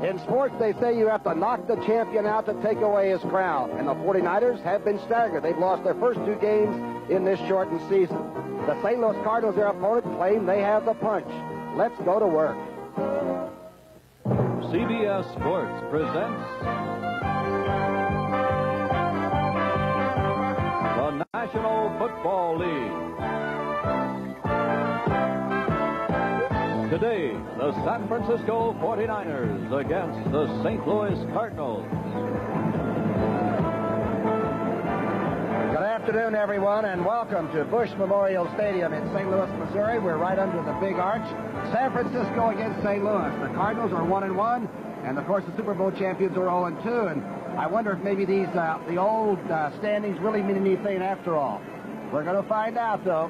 In sports, they say you have to knock the champion out to take away his crown. And the 49ers have been staggered. They've lost their first 2 games in this shortened season. The St. Louis Cardinals, their opponent, claim they have the punch. Let's go to work. CBS Sports presents the National Football League. Today, the San Francisco 49ers against the St. Louis Cardinals. Good afternoon, everyone, and welcome to Bush Memorial Stadium in St. Louis, Missouri. We're right under the big arch. San Francisco against St. Louis. The Cardinals are 1-1, and of course the Super Bowl champions are 0-2. And I wonder if maybe these the old standings really mean anything after all. We're going to find out, though,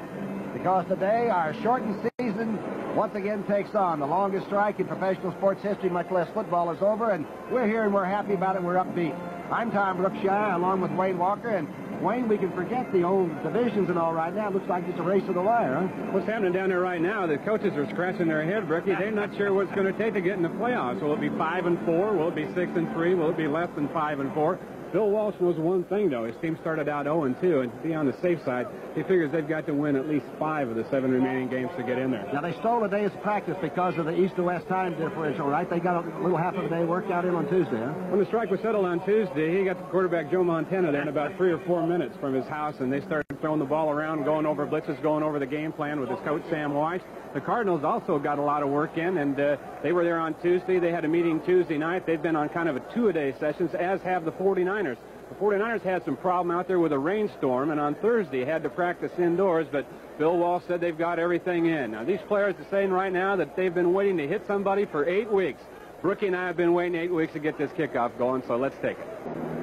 because today our shortened season once again takes on. The longest strike in professional sports history, much less football, is over, and we're here and we're happy about it. We're upbeat. I'm Tom Brookshire, along with Wayne Walker, and Wayne, we can forget the old divisions and all right now. It looks like it's a race to the wire, huh? What's happening down there right now, the coaches are scratching their head, Brookie. They're not sure what it's going to take to get in the playoffs. Will it be 5-4? Will it be 6-3? Will it be less than 5-4? Bill Walsh knows one thing, though. His team started out 0-2, and to be on the safe side, he figures they've got to win at least 5 of the 7 remaining games to get in there. Now, they stole a day's practice because of the east to west time differential, right? They got a little half of a day worked out in on Tuesday, huh? When the strike was settled on Tuesday, he got the quarterback Joe Montana there in about 3 or 4 minutes from his house, and they started throwing the ball around, going over blitzes, going over the game plan with his coach, Sam Weiss. The Cardinals also got a lot of work in, and they were there on Tuesday. They had a meeting Tuesday night. They've been on kind of a 2-a-day sessions, as have the 49ers. The 49ers had some problem out there with a rainstorm, and on Thursday had to practice indoors, but Bill Walsh said they've got everything in. Now, these players are saying right now that they've been waiting to hit somebody for 8 weeks. Brookie and I have been waiting 8 weeks to get this kickoff going, so let's take it.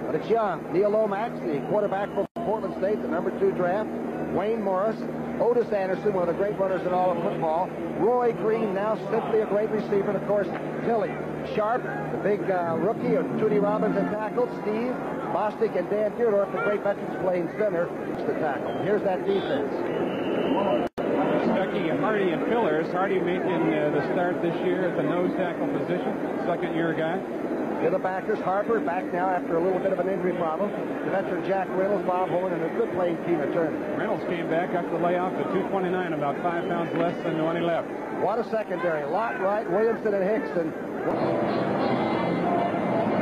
But it's young. Neil Lomax, the quarterback from Portland State, the number 2 draft. Wayne Morris, Otis Anderson, one of the great runners in all of football. Roy Green, now simply a great receiver. And, of course, Tilly Sharp, the big rookie, and Tootie Robbins at tackle. Steve Bostic and Dan Deardorff, the great veterans playing center, to tackle. Here's that defense. Stuckey, Hardy, and Pillars. Hardy making the start this year at the nose tackle position, second-year guy. To the backers, Harper back now after a little bit of an injury problem. The veteran Jack Reynolds, Bob Horn, and a good playing team returning. Reynolds came back after the layoff at 229, about 5 pounds less than when he left. What a secondary. Lott, Wright, Williamson, and Hickson.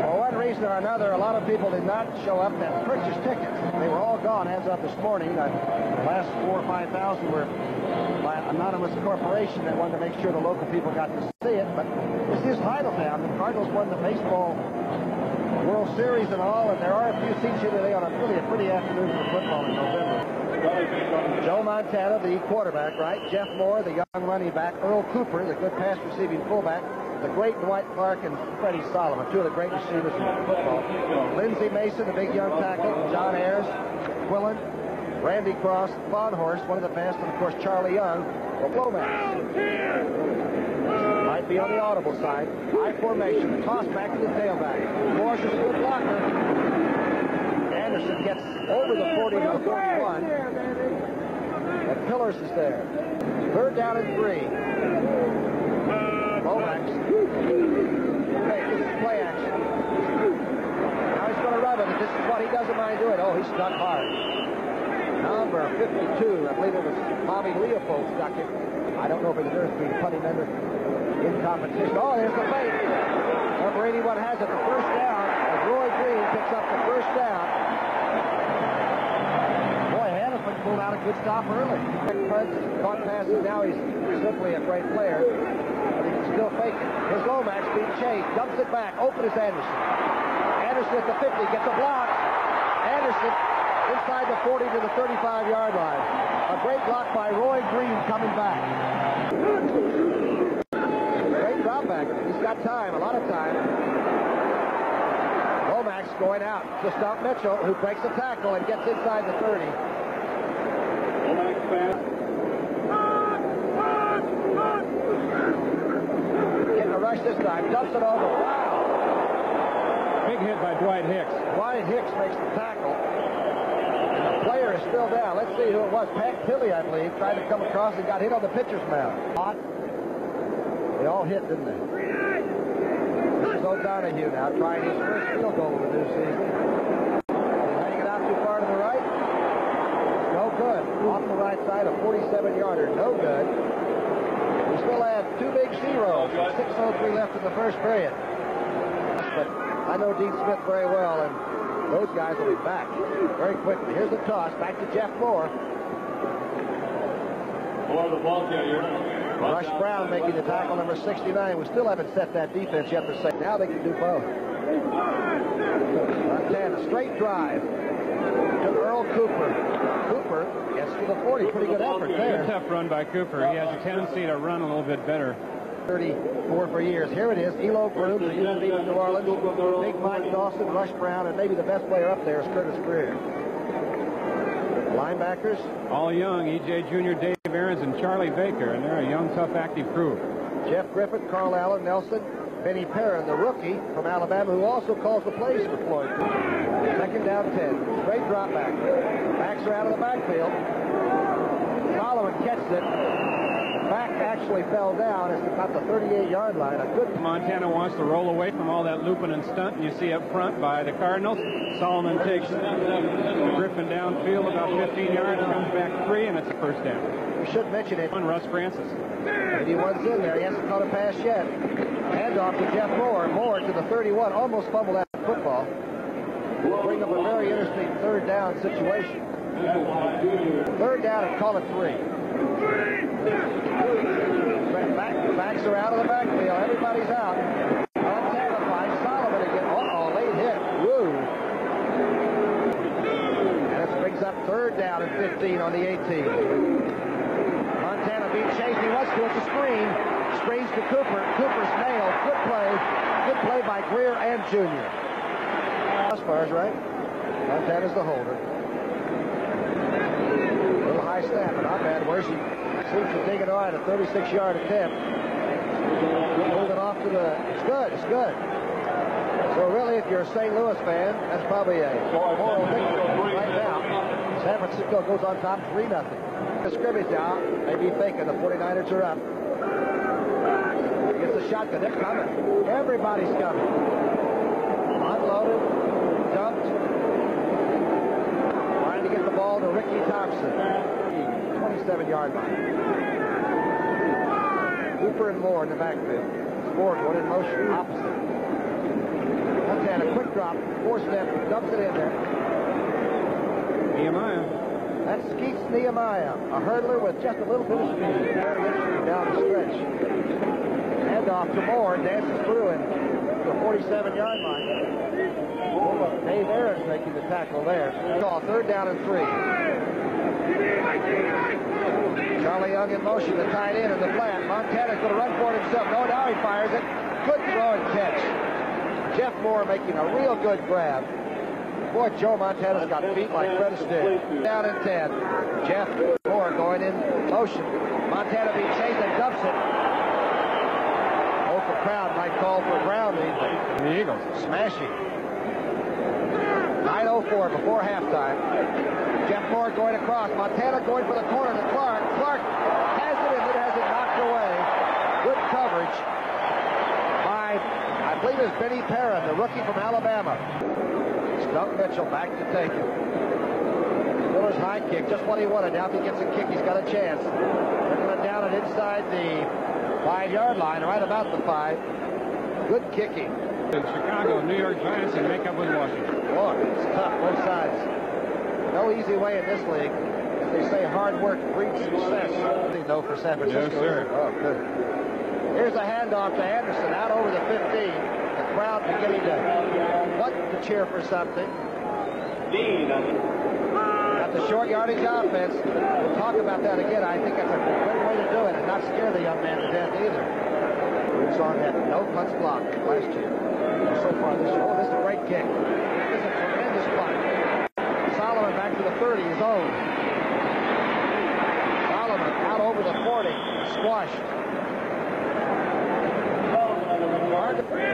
For one reason or another, a lot of people did not show up that purchased tickets. They were all gone as of this morning. The last 4,000 or 5,000 were by anonymous corporation that wanted to make sure the local people got to see it. But this is Titletown. The Cardinals won the baseball World Series and all, and there are a few seats here today on a pretty afternoon for football in November. Joe Montana, the quarterback, right? Jeff Moore, the young running back. Earl Cooper, the good pass-receiving fullback. The great Dwight Clark and Freddie Solomon, 2 of the great receivers in football. Lindsey Mason, the big young tackle. John Ayers, Quillen, Randy Cross, Bonhorst, one of the best, and of course Charlie Young, the Lomax. Might be on the audible side. High formation, the toss back to the tailback. Morris is a good blocker. Anderson gets over the 40 to the 41. And Pillars is there. 3rd down and 3. Lomax. Hey, this is play action. Now he's going to rub it. This is what he doesn't mind doing. Oh, he stuck hard. Number 52, I believe it was Bobby Leopold stuck it. I don't know if it was between punting member in competition. Oh, there's the fake. Number 81 has it. The first down as Roy Green picks up the first down. Boy, Hannaford pulled out a good stop early. Caught passes. Now he's simply a great player. But he can still fake it. Here's Lomax being chased. Dumps it back. Open is Anderson. Anderson at the 50. Gets a block. Anderson inside the 40 to the 35-yard line. A great block by Roy Green coming back. Great drop back. He's got time, a lot of time. Lomax going out to stop Mitchell, who breaks the tackle and gets inside the 30. Lomax fast. Getting a rush this time. Dumps it over. Wow. Big hit by Dwight Hicks. Dwight Hicks makes the tackle. Player is still down. Let's see who it was. Pat Tilley, I believe, tried to come across and got hit on the pitcher's mound. They all hit, didn't they? O'Donohue now trying his first field goal of the new season. Hanging it out too far to the right. No good. Off the right side, a 47-yarder. No good. We still have two big zeros. 6:03 left in the first period. But I know Dean Smith very well, and those guys will be back very quickly. Here's the toss. Back to Jeff Moore. Rush Brown making the tackle, number 69. We still haven't set that defense yet to say. Now they can do both. Montana, straight drive to Earl Cooper. Cooper gets to the 40. Pretty good effort there. Good tough run by Cooper. He has a tendency to run a little bit better. 34 for years. Here it is. Elo Brooms, the UNB from New Orleans. Big Mike Dawson, Rush Brown, and maybe the best player up there is Curtis Greer. Linebackers. All young. E.J. Jr., Dave Aarons, and Charlie Baker, and they're a young, tough, active crew. Jeff Griffith, Carl Allen, Nelson, Benny Perrin, the rookie from Alabama, who also calls the plays for Floyd. Second down 10. Straight drop back. Backs are out of the backfield. Solomon catches it. The back actually fell down. It's about the 38-yard line. A good. Montana wants to roll away from all that looping and stunt, and you see up front by the Cardinals. Solomon takes Griffin downfield about 15 yards, comes back 3, and it's a first down. We should mention it. On Russ Francis. 81's in there. He hasn't caught a pass yet. Handoff to Jeff Moore. Moore to the 31. Almost fumbled that football. Bring up a very interesting third down situation. Third down and call it 3. Backs are out of the backfield. Everybody's out. Montana finds Solomon again. Uh-oh, late hit. Woo. And this brings up third down and 15 on the 18. Montana being chased. He wants to. It's a screen. Screens to Cooper. Cooper's nailed. Good play. Good play by Greer and Jr. As far as right. Montana's the holder. A little high snap, but not bad. Where's he? Seems to dig it all right. A 36-yard attempt. Hold it off to the. It's good. It's good. So really, if you're a St. Louis fan, that's probably a moral victory right now. San Francisco goes on top 3-0. The scrimmage now. Maybe thinking the 49ers are up. Gets a shotgun. They're coming. Everybody's coming. Unloaded. Dumped. Trying to get the ball to Ricky Thompson. 27-yard line. Cooper and Moore in the backfield. Moore going in motion. Opposite. Montana, quick drop. 4-step. Dumps it in there. Nehemiah. That's Skeets Nehemiah. A hurdler with just a little bit of speed. Down the stretch. Handoff to Moore. Dances through and to the 47-yard line. Dave Aarons making the tackle there. Third down and 3. Charlie Young in motion, the tight end in the flat. Montana's going to run for it himself. No, now he fires it. Good throw and catch. Jeff Moore making a real good grab. Boy, Joe Montana's got feet like Fred Astaire. Down and 10. Jeff Moore going in motion. Montana being chased and dumps it. Local crowd might call for grounding. The Eagles. Smashing. 9:04 before halftime. Jeff Moore going across. Montana going for the corner to Clark. Clark has it and it has it knocked away. Good coverage by, I believe it's Benny Perrin, the rookie from Alabama. Stump Mitchell back to take it. Miller's high kick, just what he wanted. Now if he gets a kick, he's got a chance. They're going to down it inside the 5-yard line, right about the 5. Good kicking. In Chicago, New York Giants, and make up with Washington. Boy, it's tough, both sides. No easy way in this league. As they say, hard work breeds success. They know for San Francisco. Yes, sir. Oh, good. Here's a handoff to Anderson out over the 15. The crowd beginning to want to cheer for something. Got the short yardage offense. We'll talk about that again. I think that's a great way to do it and not scare the young man to death either. Song had no punts blocked last year. So far this year. Oh, this is a great kick. This is a tremendous block. Solomon back to the 30, his own. Solomon out over the 40, squashed.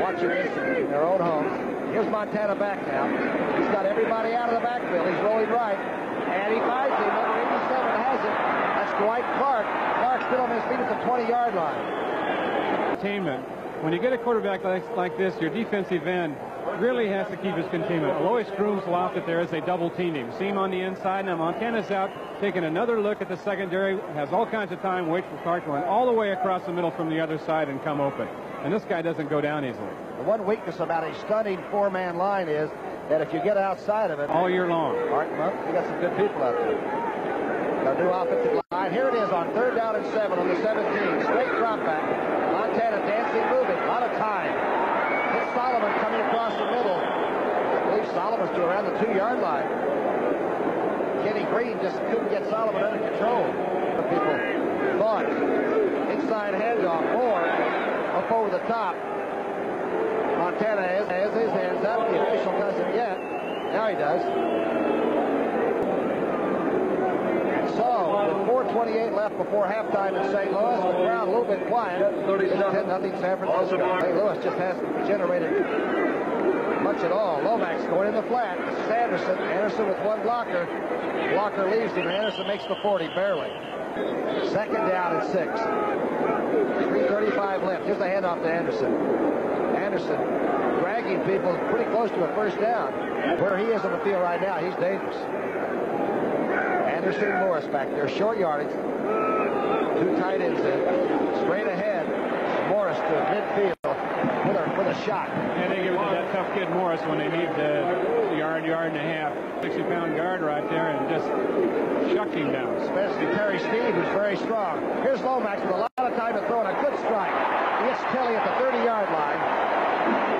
Watching this in their own homes. Here's Montana back now. He's got everybody out of the backfield. He's rolling right. And he finds him. Number 87 has it. That's Dwight Clark. Clark still on his feet at the 20-yard line. Entertainment when you get a quarterback like this, your defensive end really has to keep his containment. Lois Grooms lost it there as they double-teamed him. See him on the inside. Now Montana's out, taking another look at the secondary. Has all kinds of time. Waits for Clark to run all the way across the middle from the other side and come open. And this guy doesn't go down easily. The one weakness about a stunning four-man line is that if you get outside of it all year long. Mark, you got some good people out there. Got a new offensive line. Here it is on 3rd down and 7 on the 17. Straight drop back. Montana dancing, moving. A lot of time. It's Solomon coming across the middle. I believe Solomon's to around the 2-yard line. Kenny Green just couldn't get Solomon under control. The people thought. Inside handoff. Moore up over the top. Montana has his hands up. The official doesn't yet. Now he does. So, with 4:28 left before halftime in St. Louis, the crowd a little bit quiet. 10-0 San Francisco. St. Louis just hasn't generated much at all. Lomax going in the flat. This is Anderson. Anderson with one blocker. Blocker leaves him. Anderson makes the 40, barely. 2nd down and 6. 3:35 left. Here's the handoff to Anderson. Anderson dragging people pretty close to a 1st down. Where he is on the field right now, he's dangerous. Anderson and Morris back there, short yardage. 2 tight ends in. Straight ahead, Morris to midfield with a shot. And they give it to that tough kid Morris when they need the yard and a half. 60-pound guard right there and just shucked him down. Especially Terry Steve, who's very strong. Here's Lomax with a lot of time to throw and a good strike. He hits Kelly at the 30-yard line.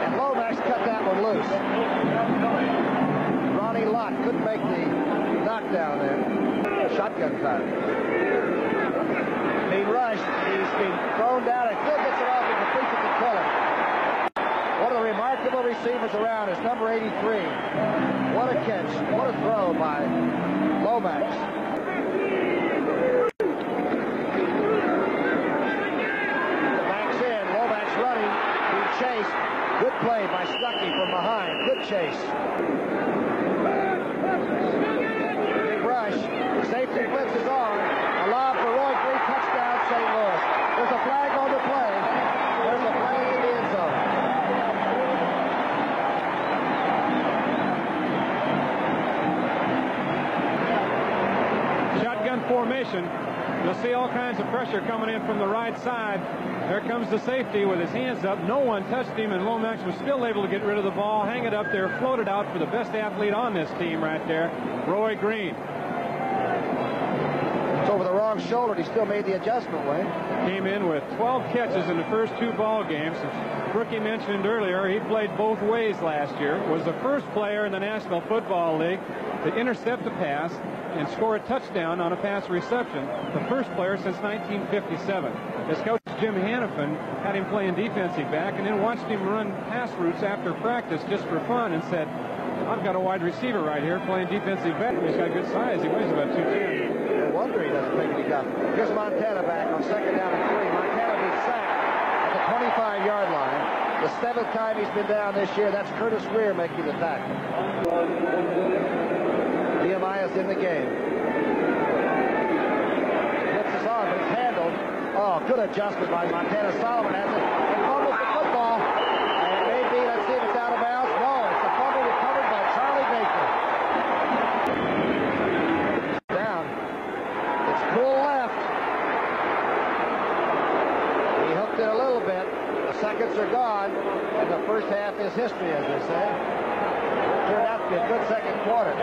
And Lomax cut that one loose. Ronnie Lott couldn't make the knockdown there. Shotgun time. Being rushed. He's being thrown down and still gets it off and completes it to Kelly. One of the remarkable receivers around is number 83. What a catch. What a throw by Lomax. The back's in. Lomax running. Being chased. Good play by Stuckey from behind. Good chase. Big rush. Safety blitz is on. A lob for Roy Green. Touchdown, St. Louis. There's a flag on the play. There's a flag in the end zone. Shotgun formation. You'll see all kinds of pressure coming in from the right side. There comes the safety with his hands up. No one touched him, and Lomax was still able to get rid of the ball, hang it up there, float it out for the best athlete on this team right there, Roy Green. It's over the wrong shoulder. He still made the adjustment, Wayne. Came in with 12 catches in the first 2 ball games. As Brookie mentioned earlier, he played both ways last year. Was the first player in the National Football League to intercept a pass and score a touchdown on a pass reception. The first player since 1957. His coach Jim Hannafin had him playing defensive back and then watched him run pass routes after practice just for fun and said, I've got a wide receiver right here playing defensive back. He's got good size. He weighs about 210. No wonder he doesn't think he got it. Here's Montana back on 2nd down and 3. Montana being sacked at the 25-yard line. The 7th time he's been down this year. That's Curtis Greer making the tackle. Nehemiah's in the game. Blitz is on, but it's handled. Oh, good adjustment by Montana. Solomon has it. And fumbles the football. And it may be, let's see if it's out of bounds. No, it's a fumble recovered by Charlie Baker. Down. It's full left. He hooked it a little bit. The seconds are gone. And the first half is history, as they say. Turned out to be a good second quarter.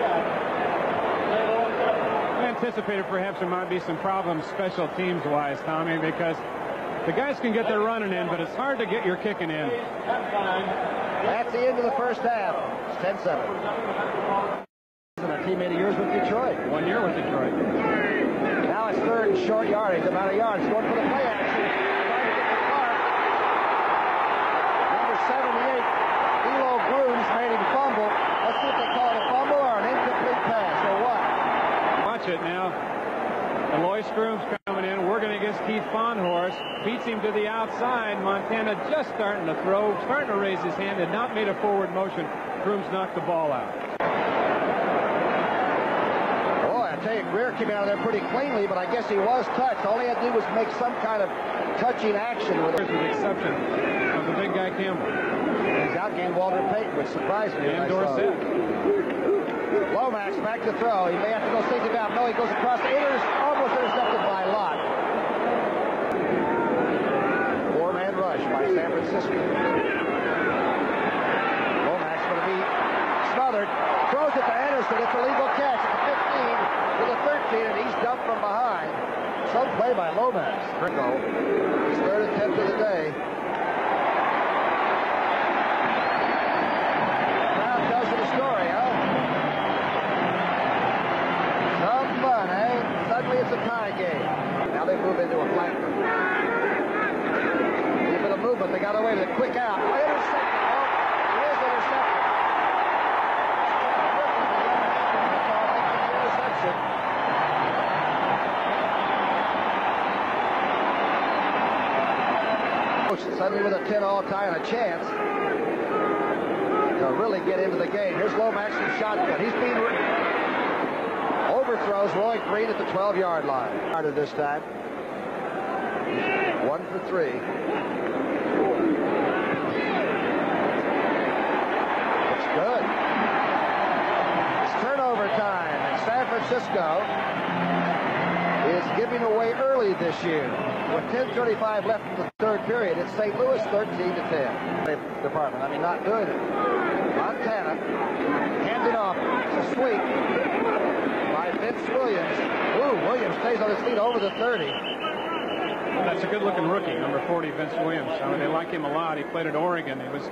I anticipated perhaps there might be some problems special teams-wise, Tommy, because the guys can get their running in, but it's hard to get your kicking in. That's the end of the first half. It's 10-7. A teammate of yours with Detroit. 1 year with Detroit. Now it's 3rd and short yardage, about a yard. It's going for the play action. Number 78, Elo Grooms made him fumble. Let's see if they call it a fumble or an incomplete pass or what. Watch it now. Alois Grooms coming in, working against Keith Fonhorst. Beats him to the outside. Montana just starting to throw, starting to raise his hand, had not made a forward motion. Grooms knocked the ball out. Boy, I tell you, Greer came out of there pretty cleanly, but I guess he was touched. All he had to do was make some kind of touching action with it. With the exception of the Guy Campbell. He's outgained Walter Payton, which surprised me. And Dorsett. Lomax back to throw. He may have to go safety valve. No, he goes across the almost intercepted by Lott. Four-man rush by San Francisco. Lomax going to be smothered. Throws it to Anderson. It's a legal catch at the 15 to the 13, and he's dumped from behind. Some play by Lomax. Rico, his third attempt of the day. Crowd tells you the story, huh? Some fun, eh? Suddenly it's a tie game. Now they move into a flanker. A little bit of movement. They got away with a quick out. Oh, intercepted. Oh, it is intercepted. Interception. Suddenly with a 10-all tie and a chance to really get into the game. Here's Lomax in shotgun. He's being overthrows Roy Green at the 12-yard line. Started this time. 1 for 3. It's good. It's turnover time, and San Francisco is giving away early this year. With 10:35 left in the third period, it's St. Louis 13-10. Department, I mean, not doing it. Montana hands it off. It's a sweep by Vince Williams. Ooh, Williams stays on his feet over the 30. That's a good-looking rookie, number 40, Vince Williams. I mean, they like him a lot. He played at Oregon. He was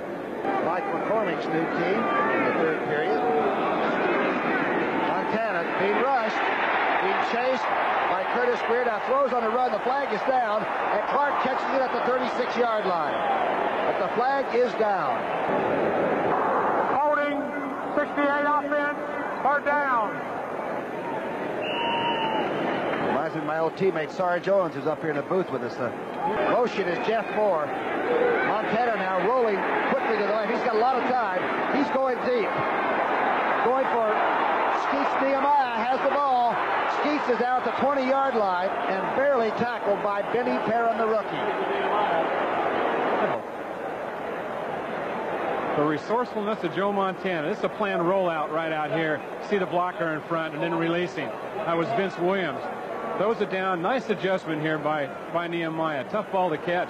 Mike McCormick's new team in the third period. Montana being rushed, being chased by Curtis Greer. Now throws on the run. The flag is down, and Clark catches it at the 36-yard line. But the flag is down. Holding, 68 offense, third down. Reminds me of my old teammate Sarge Owens, who's up here in the booth with us. The motion is Jeff Moore. Montana now rolling quickly to the left. He's got a lot of time. He's going deep. Going for Skeets. Nehemiah has the ball. Skeets is out at the 20-yard line and barely tackled by Benny Perrin, the rookie. the resourcefulness of Joe Montana. This is a planned rollout right out here. See the blocker in front and then releasing. That was Vince Williams. Throws it down. Nice adjustment here by Nehemiah. Tough ball to catch.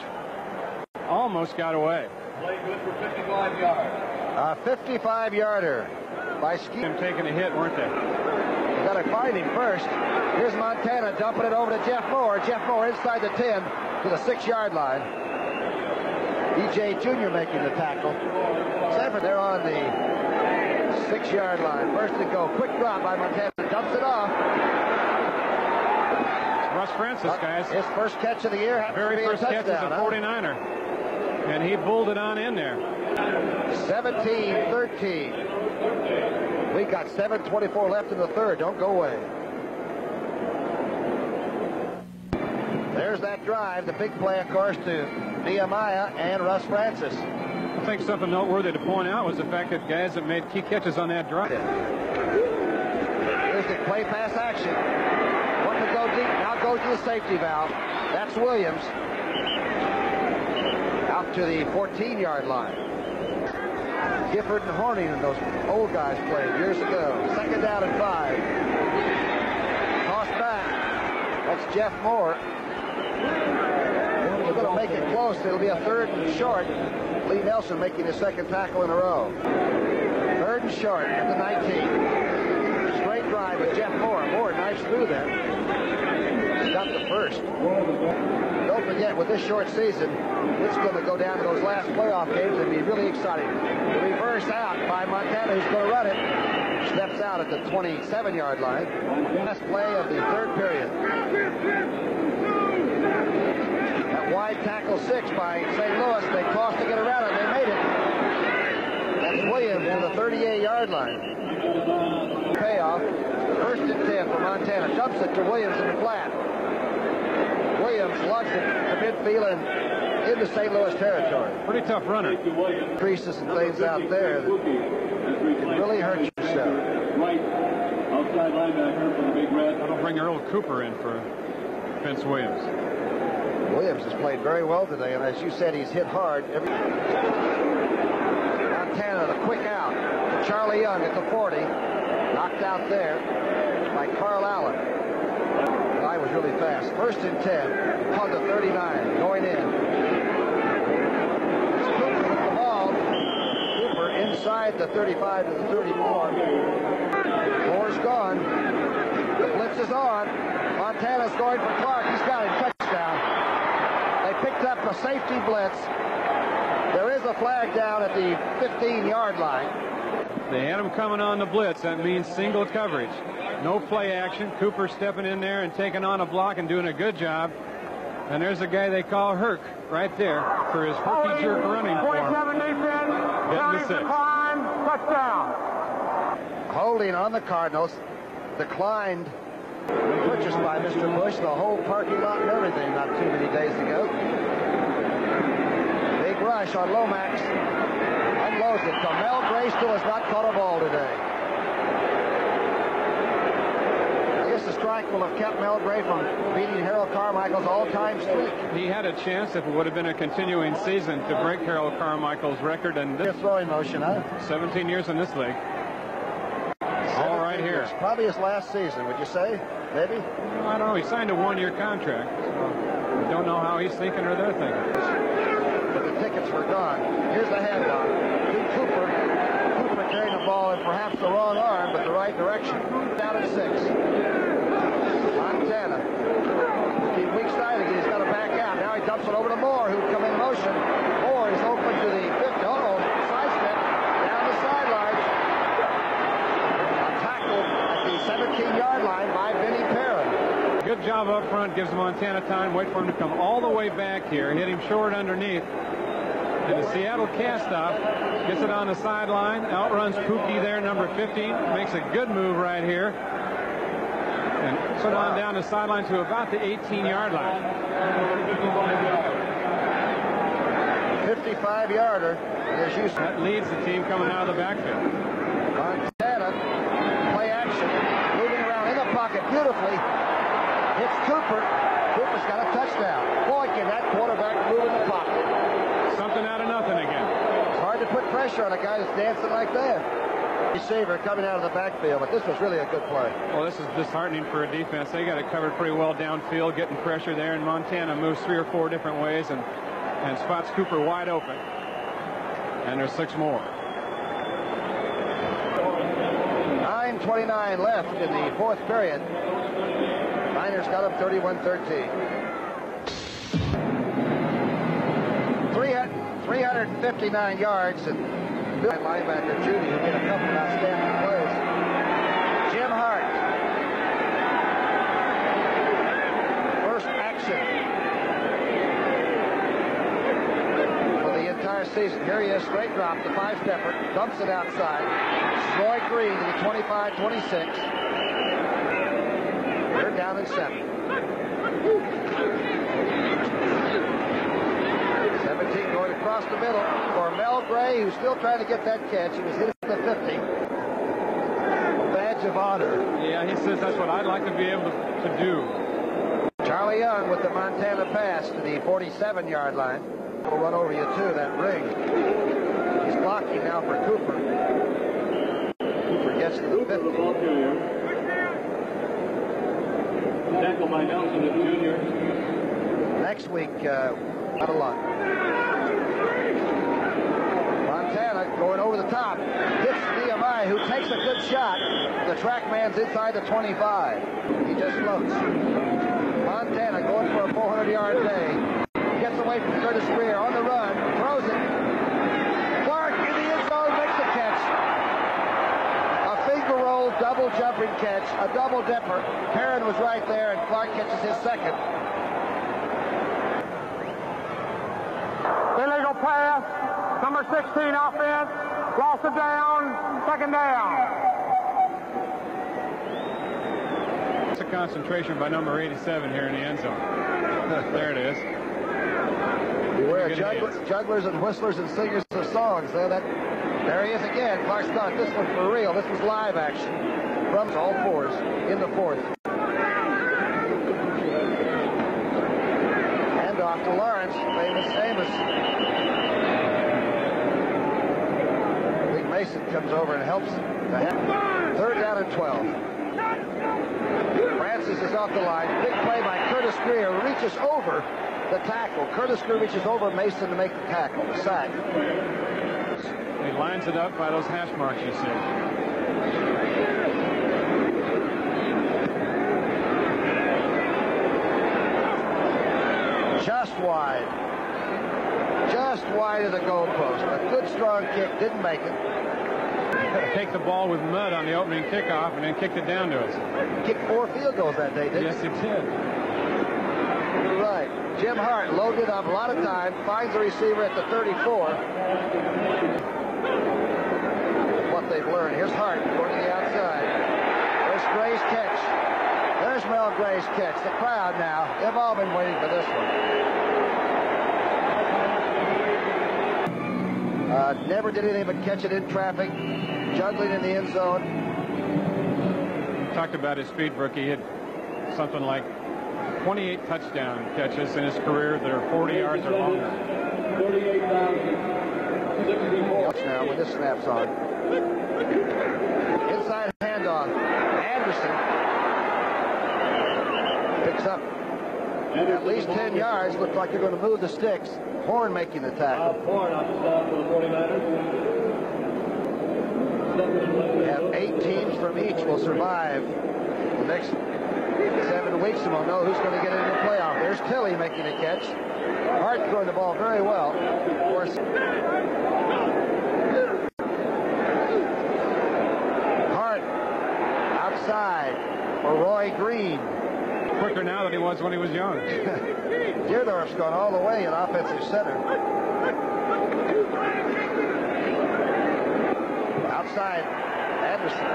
Almost got away. Play good for 55 yards. A 55-yarder by Skeet. Them taking a hit, weren't they? You got to find him first. Here's Montana dumping it over to Jeff Moore. Jeff Moore inside the 10 to the 6-yard line. E.J. Jr. making the tackle. Sanford there on the 6-yard line. First to go. Quick drop by Montana. Dumps it off. Russ Francis, guys. His first catch of the year. Very first catch as a 49er. And he pulled it on in there. 17-13. We got 7:24 left in the third. Don't go away. There's that drive. The big play, of course, to Nehemiah and Russ Francis. I think something noteworthy to point out was the fact that guys that made key catches on that drive. Here's the play pass action. One to go deep. Now goes to the safety valve. That's Williams. Out to the 14-yard line. Gifford and Horning and those old guys played years ago. Second down and 5. Toss back. That's Jeff Moore. We're going to make it close. It'll be a third and short. Lee Nelson making his second tackle in a row. Third and short at the 19. Straight drive with Jeff Moore. Moore nice through that. He's got the first. Don't forget, with this short season, it's going to go down to those last playoff games and be really exciting. The reverse out by Montana, who's going to run it. Steps out at the 27-yard line. Last play of the third period. That wide tackle 6 by St. Louis. They tossed to get around it. They made it. That's Williams to the 38-yard line. Payoff. First and 10 for Montana. Dumps it to Williams in the flat. Williams lugs it to midfield and into St. Louis territory. Pretty tough runner. Creases and things out there that can really hurt yourself. Right. Outside linebacker for the Big Red. That'll bring Earl Cooper in for Vince Williams. Williams has played very well today, and as you said, he's hit hard. Montana, the quick out to Charlie Young at the 40. Knocked out there by Carl Allen. The guy was really fast. First and 10, on the 39, going in. It's Cooper with the ball. Cooper inside the 35 to the 34. Moore's gone. The blitz is on. Montana's going for Clark. He's got him. Touchdown. They picked up a safety blitz. There is a flag down at the 15-yard line. They had him coming on the blitz. That means single coverage. No play action. Cooper stepping in there and taking on a block and doing a good job. And there's a guy they call Herc right there for his herky jerk running for him. 47 defense. Getting the 6. Touchdown. Holding on the Cardinals. Declined. Purchased by Mr. Bush, the whole parking lot and everything not too many days ago. Big rush on Lomax. Unloads it. Mel Gray still has not caught a ball today. I guess the strike will have kept Mel Gray from beating Harold Carmichael's all-time streak. He had a chance, if it would have been a continuing season, to break Harold Carmichael's record. And this Throwing motion, huh? 17 years in this league. All right here. It's probably his last season, would you say? Maybe? I don't know. He signed a one-year contract. So I don't know how he's thinking or they're thinking. But the tickets were gone. Here's the handoff to Cooper. Cooper carrying the ball in perhaps the wrong arm, but the right direction. Down at 6. Montana. Keep weak side again. He's got to back out. Now he dumps it over to Moore, who come in motion. Moore is open to the 50. Uh-oh. Sidestep. Down the sideline. A tackle at the 17-yard line by Vinnie Perrin. Good job up front. Gives Montana time. Wait for him to come all the way back here. Hit him short underneath. And the Seattle cast-off gets it on the sideline. Outruns Pookie there, number 15. Makes a good move right here. And puts it on down the sideline to about the 18-yard line. 55-yarder. That leads the team coming out of the backfield. Montana, play action, moving around in the pocket beautifully. Hits Cooper. Cooper's got a touchdown. Boy, can that quarterback move in the pocket. Something out of nothing again. It's hard to put pressure on a guy that's dancing like that. Receiver coming out of the backfield, but this was really a good play. Well, this is disheartening for a defense. They got it covered pretty well downfield, getting pressure there, and Montana moves 3 or 4 different ways and spots Cooper wide open. And there's 6 more. 9:29 left in the 4th period. Niners got up 31-13. 359 yards, and linebacker Judy, who made a couple of outstanding plays. Jim Hart. First action for the entire season. Here he is, straight drop, the 5-stepper, dumps it outside. Roy Green to the 25-26. They're down in 7. 17 going across the middle for Mel Gray, who's still trying to get that catch. He was hit at the 50. A badge of honor. Yeah, he says that's what I'd like to be able to do. Charlie Young with the Montana pass to the 47-yard line. Will run over you too, that ring. He's blocking now for Cooper. Cooper gets to the 50. Tackle by Nelson, the junior. Next week, not a lot. Montana going over the top. Hits Nehemiah, who takes a good shot. The track man's inside the 25. He just floats. Montana going for a 400-yard day. Gets away from Curtis Greer on the run. Throws it. Clark in the end zone makes the catch. A finger roll, double jumping catch. A double dipper. Perrin was right there, and Clark catches his second. Illegal pass. Number 16 offense. Loss of down. 2nd down. It's a concentration by number 87 here in the end zone. There it is. Beware jugglers and whistlers and singers of songs. There he is again. Clark's done. This was for real. This was live action. From all 4s in the 4th. Handoff to Lawrence, famous Amos. Big Mason comes over and helps. Third down and 12. Francis is off the line. Big play by Curtis Greer. Reaches over the tackle. Curtis Greer reaches over Mason to make the tackle. The sack. He lines it up by those hash marks, you see. Just wide. Just wide of the goalpost. A good strong kick. Didn't make it. Take the ball with mud on the opening kickoff and then kicked it down to us. Kicked 4 field goals that day, didn't Yes, he did. You're right. Jim Hart loaded up a lot of time. Finds the receiver at the 34. What they've learned. Here's Hart going to the outside. There's Gray's catch. There's Mel Gray's catch. The crowd now. They've all been waiting for this one. Never did anything but catch it in traffic, juggling in the end zone. Talked about his speed, Brookie. He had something like 28 touchdown catches in his career that are 40 yards or longer. Watch now when this snaps on. Inside handoff. Anderson picks up at least 10 yards. Looks like they're going to move the sticks. Horn making the tackle. Horn on the stop for the 49ers. We have 8 teams from each will survive the next 7 weeks, and we'll know who's going to get into the playoff. There's Tilley making a catch. Hart throwing the ball very well. Of course, Hart outside for Roy Green. Quicker now than he was when he was young. Deerdorf's gone all the way in offensive center. Outside, Anderson.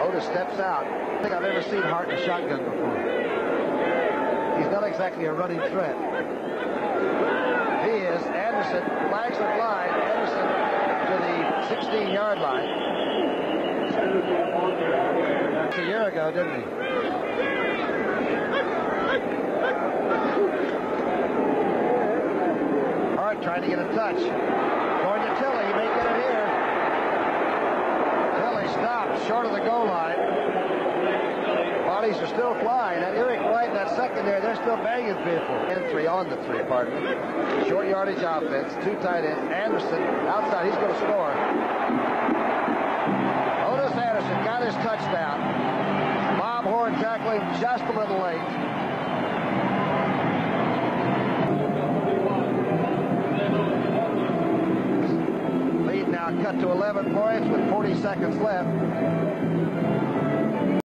Otis steps out. I don't think I've ever seen Hart in a shotgun before. He's not exactly a running threat. He is. Anderson, flags are flying. Anderson to the 16-yard line. That's a year ago, didn't he? Hart trying to get a touch. Going to Tilley. He may get it here. Tilley stopped short of the goal line. Bodies are still flying. That Eric Wright, that secondary, they're still banging people. And 3 on the 3, pardon me. Short yardage offense. 2 tight ends. Anderson outside. He's going to score. Otis Anderson got his touchdown. Bob Horn tackling just a little late. Lead now cut to 11 points with 40 seconds left.